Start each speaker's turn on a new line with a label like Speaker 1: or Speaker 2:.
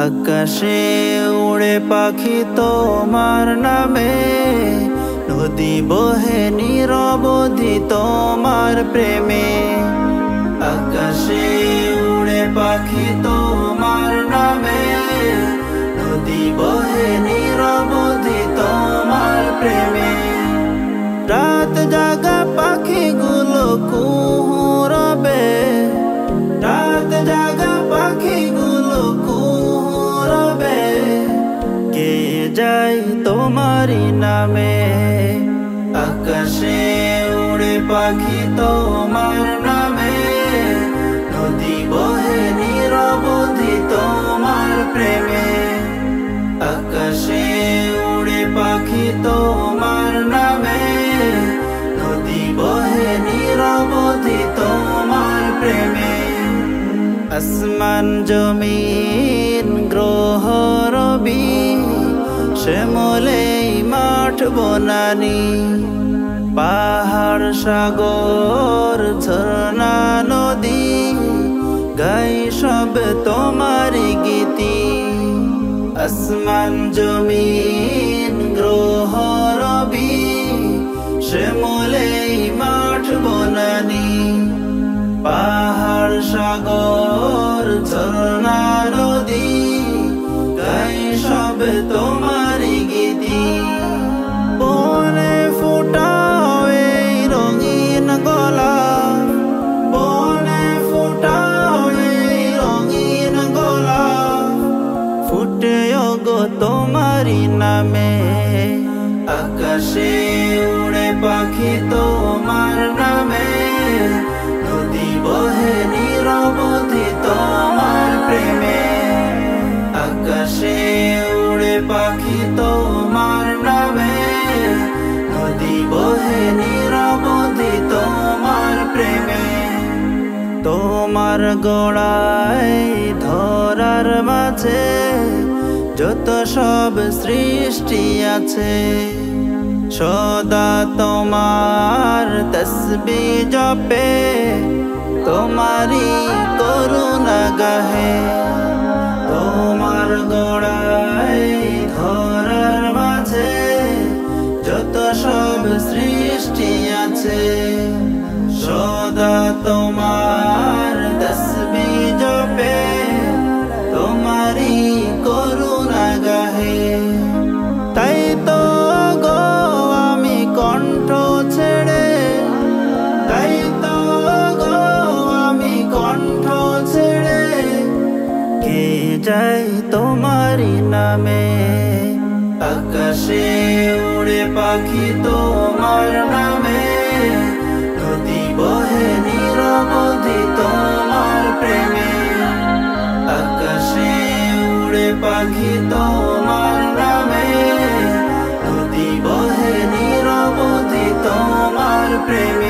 Speaker 1: আকাশে উড়ে পাখি তোমার নামে, নদী বহে নিরবধি তোমার প্রেমে। আকাশে উড়ে পাখি তোমার নামে, নদী বহে নিরবধি তোমার প্রেমে। রাত জাগা পাখিগুলো কুহুরবে, রাত জাগা পাখিগুলো কুহুরবে, কে যায় তোমারি নামে। আকাশে উড়ে পাখি তোমার নামে, নদী বহে নিরবধি তোমার প্রেমে। আকাশে উড়ে পাখি তোমার নামে, নদী বহে নিরবধি তোমার প্রেমে। আসমান জমিন গ্রহ রবি, শ্যামলে মাঠ বনানি, পাহাড় সাগর ঝর্ণা নদী, গাই সব তোমারি গীতি। আসমান জমিন গ্রহ রবি, শ্যামলে মাঠ বনানি, পাহাড় সাগর ঝর্ণা নদী, গাই সব তোমারি গীতি। বনে ফুটাও এই রঙিন গোলাপ, বনে ফুটাও এই রঙিন গোলাপ, ফুটে গো তোমারি নামে। আকাশে উড়ে পাখি তোমার নামে, নদী বহে নিরবধি তোমার প্রেমে। আকাশে উড়ে পাখি তোমার নামে, নদী বহে নিরবধি তোমার প্রেমে। তোমার গড়াই ধরার মাঝে যত সব সৃষ্টি আছে, সদা তোমার তসবিহ জপে, তোমারি করুণা গাহে। তোমার গড়াই ধরার মাঝে যত সব সৃষ্টি আছে, সদা তোমার তসবিহ জপে, তোমারি করুণা গাহে। তাই তো গো আমি কণ্ঠ ছেড়ে, তাই তো গো আমি কণ্ঠ ছেড়ে, কে যায় তোমারি নামে। আকাশে উড়ে পাখি তোমার নামে, নদী বহে নিরবধি তোমার প্রেমে। আকাশে উড়ে পাখি তোমার নামে, নদী বহে নিরবধি তোমার প্রেমে।